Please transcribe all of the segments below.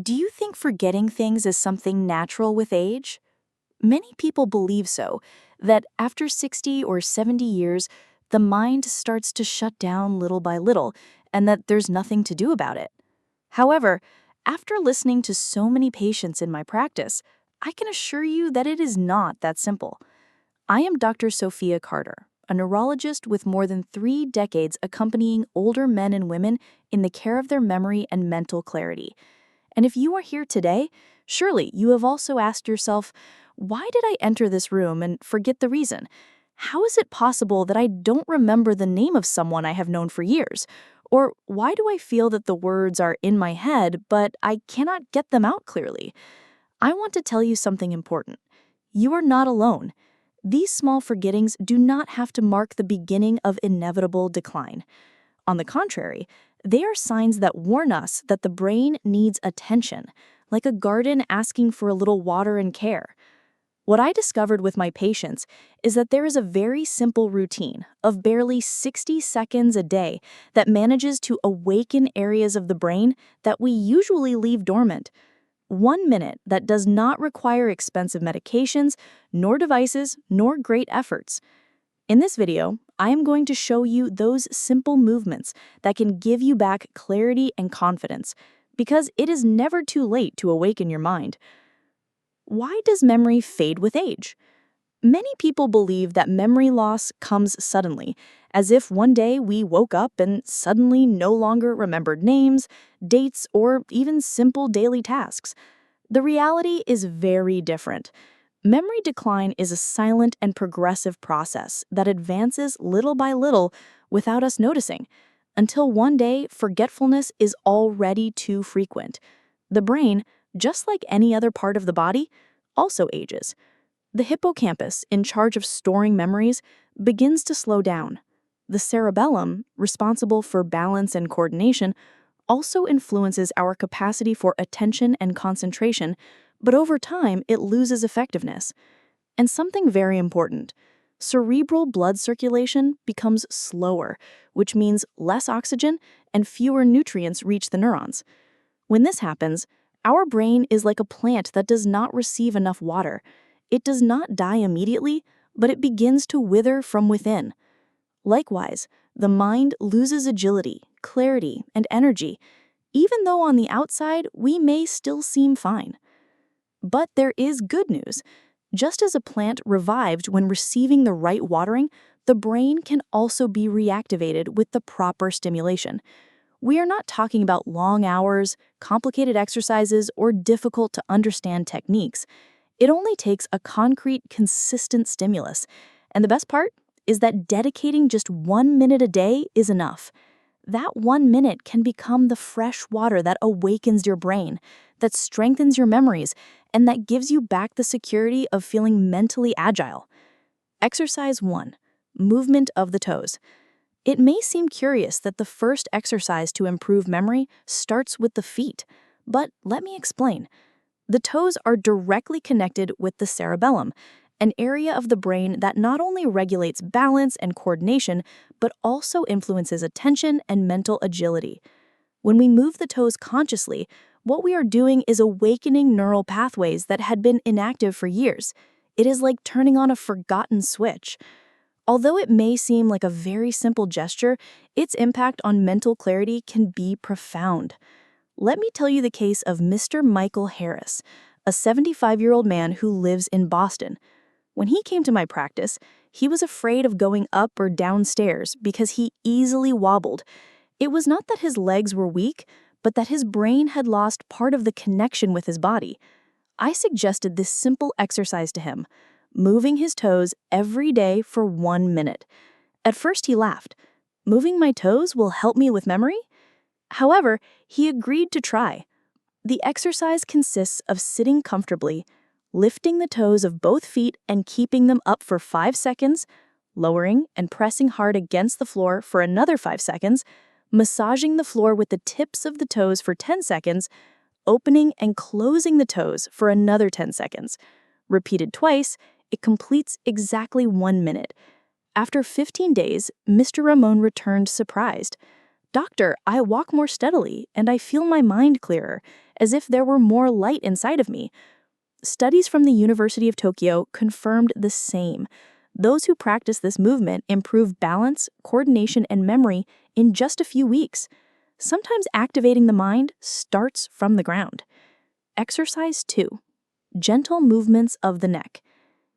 Do you think forgetting things is something natural with age? Many people believe so, that after 60 or 70 years, the mind starts to shut down little by little, and that there's nothing to do about it. However, after listening to so many patients in my practice, I can assure you that it is not that simple. I am Dr. Sophia Carter, a neurologist with more than 3 decades accompanying older men and women in the care of their memory and mental clarity. And if you are here today, surely you have also asked yourself, why did I enter this room and forget the reason? How is it possible that I don't remember the name of someone I have known for years? Or why do I feel that the words are in my head, but I cannot get them out clearly? I want to tell you something important. You are not alone. These small forgettings do not have to mark the beginning of inevitable decline. On the contrary, they are signs that warn us that the brain needs attention, like a garden asking for a little water and care. What I discovered with my patients is that there is a very simple routine of barely 60 seconds a day that manages to awaken areas of the brain that we usually leave dormant. 1 minute that does not require expensive medications, nor devices, nor great efforts. In this video, I am going to show you those simple movements that can give you back clarity and confidence, because it is never too late to awaken your mind. Why does memory fade with age? Many people believe that memory loss comes suddenly, as if one day we woke up and suddenly no longer remembered names, dates, or even simple daily tasks. The reality is very different. Memory decline is a silent and progressive process that advances little by little without us noticing, until one day forgetfulness is already too frequent. The brain, just like any other part of the body, also ages. The hippocampus, in charge of storing memories, begins to slow down. The cerebellum, responsible for balance and coordination, also influences our capacity for attention and concentration, but over time it loses effectiveness. And something very important, cerebral blood circulation becomes slower, which means less oxygen and fewer nutrients reach the neurons. When this happens, our brain is like a plant that does not receive enough water. It does not die immediately, but it begins to wither from within. Likewise, the mind loses agility, clarity, and energy, even though on the outside we may still seem fine. But there is good news. Just as a plant revived when receiving the right watering, the brain can also be reactivated with the proper stimulation. We are not talking about long hours, complicated exercises, or difficult to understand techniques. It only takes a concrete, consistent stimulus. And the best part is that dedicating just 1 minute a day is enough. That 1 minute can become the fresh water that awakens your brain, that strengthens your memories, and that gives you back the security of feeling mentally agile. Exercise 1. Movement of the toes. It may seem curious that the first exercise to improve memory starts with the feet, but let me explain. The toes are directly connected with the cerebellum, an area of the brain that not only regulates balance and coordination, but also influences attention and mental agility. When we move the toes consciously, what we are doing is awakening neural pathways that had been inactive for years. It is like turning on a forgotten switch. Although it may seem like a very simple gesture, its impact on mental clarity can be profound. Let me tell you the case of Mr. Michael Harris, a 75-year-old man who lives in Boston. When he came to my practice, he was afraid of going up or downstairs because he easily wobbled. It was not that his legs were weak, but that his brain had lost part of the connection with his body. I suggested this simple exercise to him, moving his toes every day for 1 minute. At first he laughed. "Moving my toes will help me with memory?" However, he agreed to try. The exercise consists of sitting comfortably, lifting the toes of both feet and keeping them up for 5 seconds, lowering and pressing hard against the floor for another 5 seconds, massaging the floor with the tips of the toes for 10 seconds, opening and closing the toes for another 10 seconds. Repeated twice, it completes exactly 1 minute. After 15 days, Mr. Ramon returned surprised. "Doctor, I walk more steadily, and I feel my mind clearer, as if there were more light inside of me. Studies from the University of Tokyo confirmed the same. Those who practice this movement improve balance, coordination, and memory in just a few weeks. Sometimes activating the mind starts from the ground. Exercise 2. Gentle movements of the neck.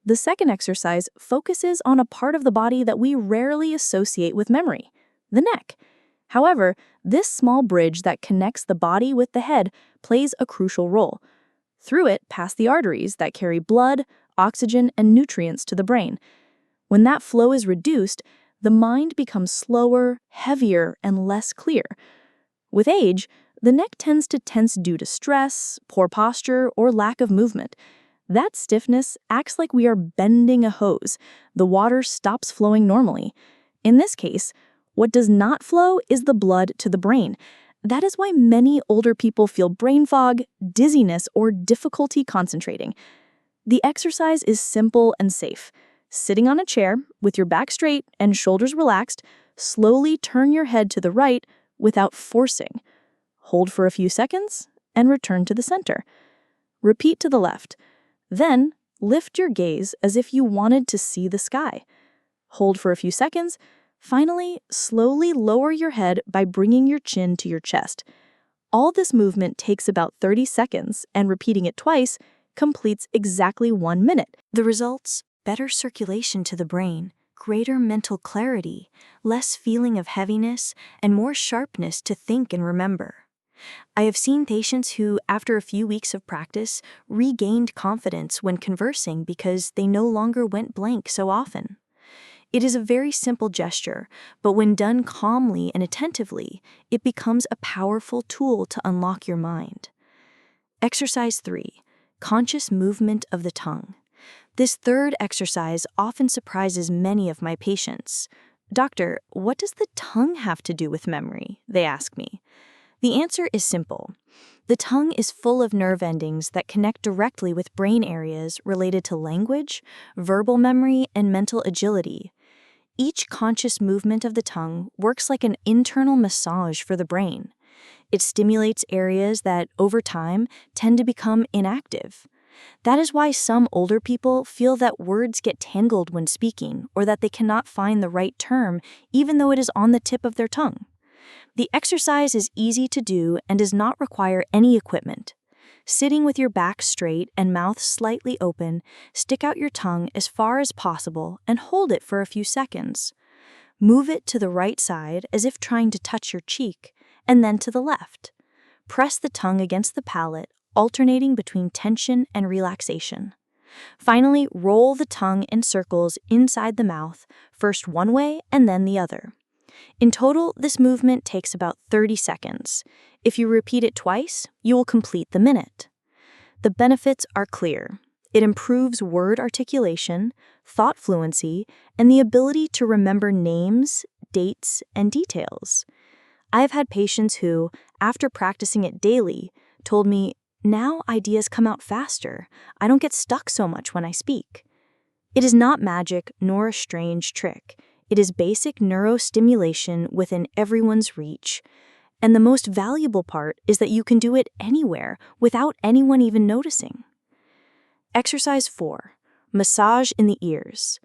The second exercise focuses on a part of the body that we rarely associate with memory, the neck. However, this small bridge that connects the body with the head plays a crucial role. Through it pass the arteries that carry blood, oxygen, and nutrients to the brain. When that flow is reduced, the mind becomes slower, heavier, and less clear. With age, the neck tends to tense due to stress, poor posture, or lack of movement. That stiffness acts like we are bending a hose. The water stops flowing normally. In this case, what does not flow is the blood to the brain. That is why many older people feel brain fog, dizziness, or difficulty concentrating. The exercise is simple and safe. Sitting on a chair, with your back straight and shoulders relaxed, slowly turn your head to the right without forcing. Hold for a few seconds and return to the center. Repeat to the left. Then, lift your gaze as if you wanted to see the sky. Hold for a few seconds. Finally, slowly lower your head by bringing your chin to your chest. All this movement takes about 30 seconds, and repeating it twice completes exactly 1 minute. The results: better circulation to the brain, greater mental clarity, less feeling of heaviness, and more sharpness to think and remember. I have seen patients who, after a few weeks of practice, regained confidence when conversing because they no longer went blank so often. It is a very simple gesture, but when done calmly and attentively, it becomes a powerful tool to unlock your mind. Exercise 3. Conscious movement of the tongue. This third exercise often surprises many of my patients. "Doctor, what does the tongue have to do with memory?" they ask me. The answer is simple. The tongue is full of nerve endings that connect directly with brain areas related to language, verbal memory, and mental agility. Each conscious movement of the tongue works like an internal massage for the brain. It stimulates areas that, over time, tend to become inactive. That is why some older people feel that words get tangled when speaking, or that they cannot find the right term even though it is on the tip of their tongue. The exercise is easy to do and does not require any equipment. Sitting with your back straight and mouth slightly open, stick out your tongue as far as possible and hold it for a few seconds. Move it to the right side as if trying to touch your cheek, and then to the left. Press the tongue against the palate, alternating between tension and relaxation. Finally, roll the tongue in circles inside the mouth, first one way and then the other. In total, this movement takes about 30 seconds. If you repeat it twice, you will complete the minute. The benefits are clear. It improves word articulation, thought fluency, and the ability to remember names, dates, and details. I have had patients who, after practicing it daily, told me, "Now ideas come out faster. I don't get stuck so much when I speak." It is not magic nor a strange trick. It is basic neurostimulation within everyone's reach. And the most valuable part is that you can do it anywhere without anyone even noticing. Exercise 4. Massage in the ears.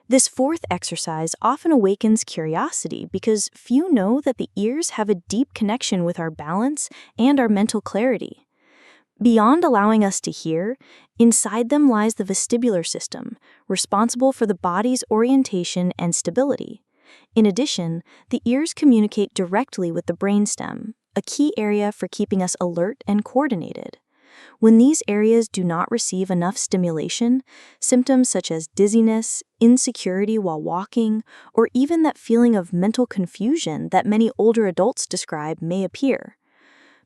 This fourth exercise often awakens curiosity because few know that the ears have a deep connection with our balance and our mental clarity. Beyond allowing us to hear, inside them lies the vestibular system, responsible for the body's orientation and stability. In addition, the ears communicate directly with the brainstem, a key area for keeping us alert and coordinated. When these areas do not receive enough stimulation, symptoms such as dizziness, insecurity while walking, or even that feeling of mental confusion that many older adults describe may appear.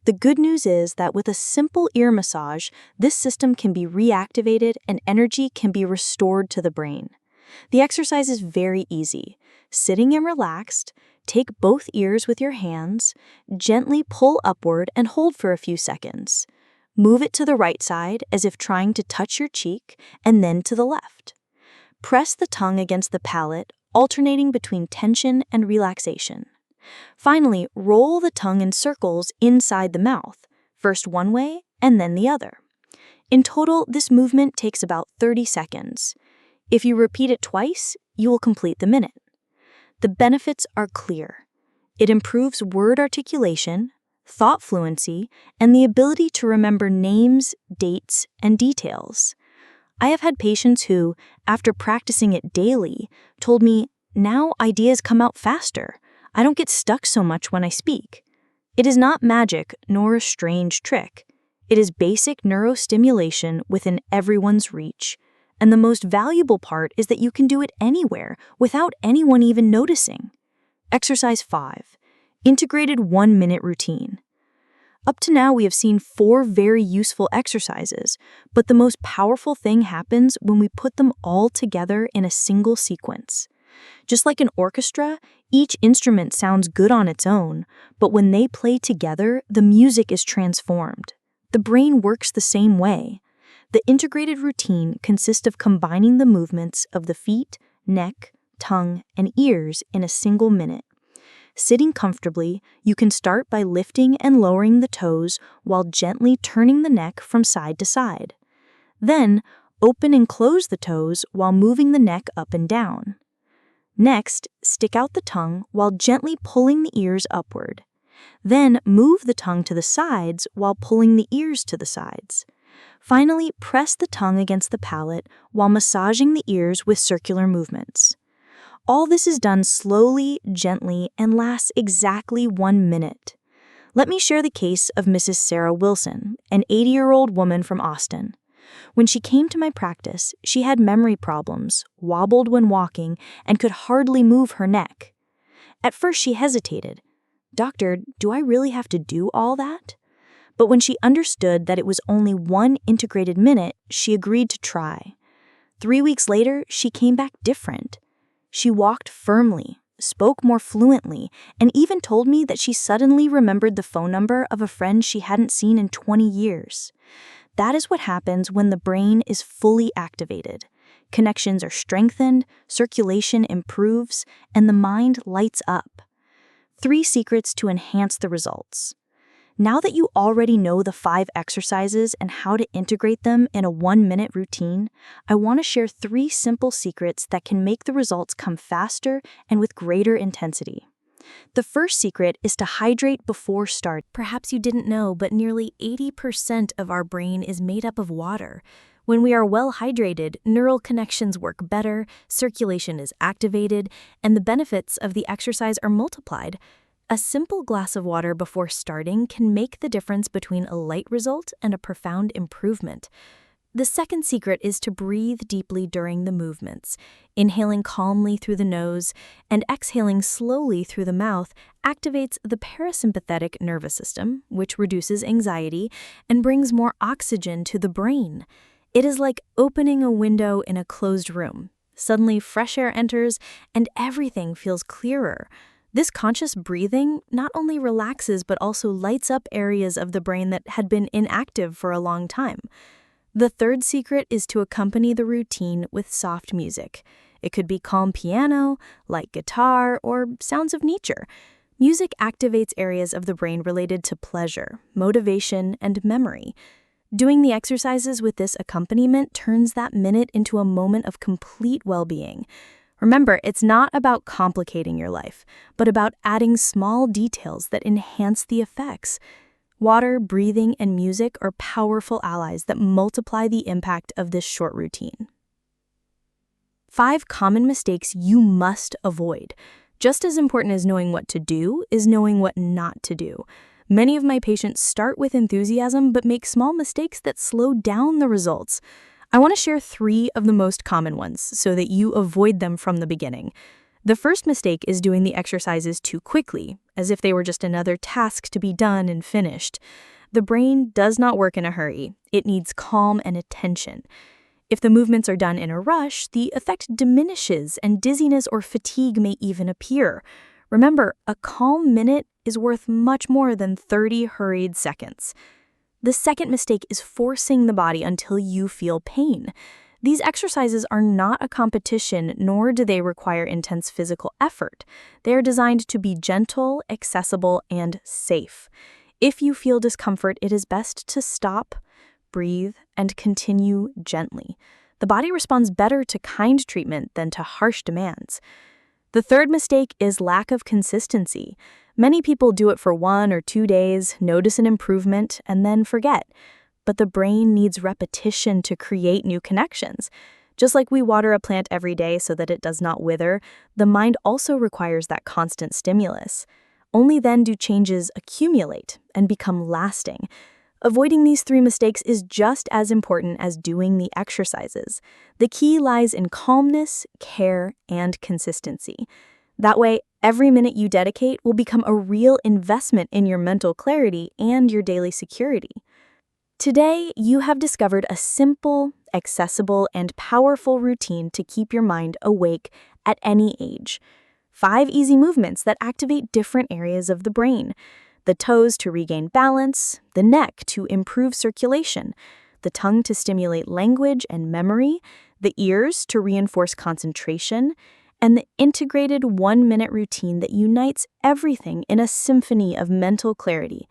The good news is that with a simple ear massage, this system can be reactivated and energy can be restored to the brain. The exercise is very easy. Sitting and relaxed, take both ears with your hands, gently pull upward and hold for a few seconds. Move it to the right side as if trying to touch your cheek, and then to the left. Press the tongue against the palate, alternating between tension and relaxation. Finally, roll the tongue in circles inside the mouth, first one way and then the other. In total, this movement takes about 30 seconds. If you repeat it twice, you will complete the minute. The benefits are clear. It improves word articulation, thought fluency, and the ability to remember names, dates, and details. I have had patients who, after practicing it daily, told me, "Now ideas come out faster. I don't get stuck so much when I speak." It is not magic nor a strange trick. It is basic neurostimulation within everyone's reach. And the most valuable part is that you can do it anywhere without anyone even noticing. Exercise 5. Integrated 1-minute routine. Up to now, we have seen 4 very useful exercises, but the most powerful thing happens when we put them all together in a single sequence. Just like an orchestra, each instrument sounds good on its own, but when they play together, the music is transformed. The brain works the same way. The integrated routine consists of combining the movements of the feet, neck, tongue, and ears in a single minute. Sitting comfortably, you can start by lifting and lowering the toes while gently turning the neck from side to side. Then, open and close the toes while moving the neck up and down. Next, stick out the tongue while gently pulling the ears upward. Then, move the tongue to the sides while pulling the ears to the sides. Finally, press the tongue against the palate while massaging the ears with circular movements. All this is done slowly, gently, and lasts exactly 1 minute. Let me share the case of Mrs. Sarah Wilson, an 80-year-old woman from Austin. When she came to my practice, she had memory problems, wobbled when walking, and could hardly move her neck. At first she hesitated. "Doctor, do I really have to do all that?" But when she understood that it was only 1 integrated minute, she agreed to try. 3 weeks later, she came back different. She walked firmly, spoke more fluently, and even told me that she suddenly remembered the phone number of a friend she hadn't seen in 20 years. That is what happens when the brain is fully activated. Connections are strengthened, circulation improves, and the mind lights up. 3 secrets to enhance the results. Now that you already know the 5 exercises and how to integrate them in a 1-minute routine, I want to share 3 simple secrets that can make the results come faster and with greater intensity. The first secret is to hydrate before start. Perhaps you didn't know, but nearly 80% of our brain is made up of water. When we are well hydrated, neural connections work better, circulation is activated, and the benefits of the exercise are multiplied. A simple glass of water before starting can make the difference between a light result and a profound improvement. The second secret is to breathe deeply during the movements. Inhaling calmly through the nose and exhaling slowly through the mouth activates the parasympathetic nervous system, which reduces anxiety and brings more oxygen to the brain. It is like opening a window in a closed room. Suddenly, fresh air enters and everything feels clearer. This conscious breathing not only relaxes but also lights up areas of the brain that had been inactive for a long time. The third secret is to accompany the routine with soft music. It could be calm piano, light guitar, or sounds of nature. Music activates areas of the brain related to pleasure, motivation, and memory. Doing the exercises with this accompaniment turns that minute into a moment of complete well-being. Remember, it's not about complicating your life, but about adding small details that enhance the effects. Water, breathing, and music are powerful allies that multiply the impact of this short routine. 5 common mistakes you must avoid. Just as important as knowing what to do is knowing what not to do. Many of my patients start with enthusiasm but make small mistakes that slow down the results. I want to share 3 of the most common ones so that you avoid them from the beginning. The first mistake is doing the exercises too quickly, as if they were just another task to be done and finished. The brain does not work in a hurry. It needs calm and attention. If the movements are done in a rush, the effect diminishes and dizziness or fatigue may even appear. Remember, a calm minute is worth much more than 30 hurried seconds. The second mistake is forcing the body until you feel pain. These exercises are not a competition, nor do they require intense physical effort. They are designed to be gentle, accessible, and safe. If you feel discomfort, it is best to stop, breathe, and continue gently. The body responds better to kind treatment than to harsh demands. The third mistake is lack of consistency. Many people do it for 1 or 2 days, notice an improvement, and then forget. But the brain needs repetition to create new connections. Just like we water a plant every day so that it does not wither, the mind also requires that constant stimulus. Only then do changes accumulate and become lasting. Avoiding these 3 mistakes is just as important as doing the exercises. The key lies in calmness, care, and consistency. That way, every minute you dedicate will become a real investment in your mental clarity and your daily security. Today, you have discovered a simple, accessible, and powerful routine to keep your mind awake at any age. 5 easy movements that activate different areas of the brain. The toes to regain balance, the neck to improve circulation, the tongue to stimulate language and memory, the ears to reinforce concentration, and the integrated 1-minute routine that unites everything in a symphony of mental clarity.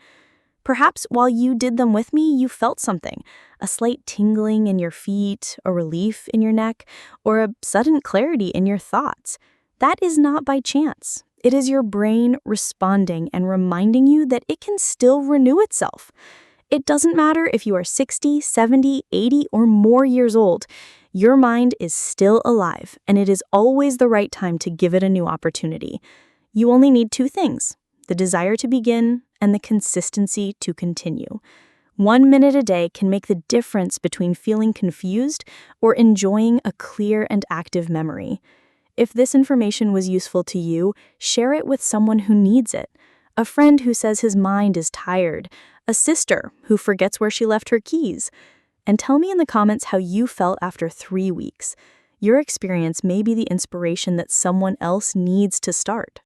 Perhaps while you did them with me, you felt something, a slight tingling in your feet, a relief in your neck, or a sudden clarity in your thoughts. That is not by chance. It is your brain responding and reminding you that it can still renew itself. It doesn't matter if you are 60, 70, 80, or more years old. Your mind is still alive, and it is always the right time to give it a new opportunity. You only need 2 things: the desire to begin and the consistency to continue. 1 minute a day can make the difference between feeling confused or enjoying a clear and active memory. If this information was useful to you, share it with someone who needs it. A friend who says his mind is tired, a sister who forgets where she left her keys. And tell me in the comments how you felt after 3 weeks. Your experience may be the inspiration that someone else needs to start.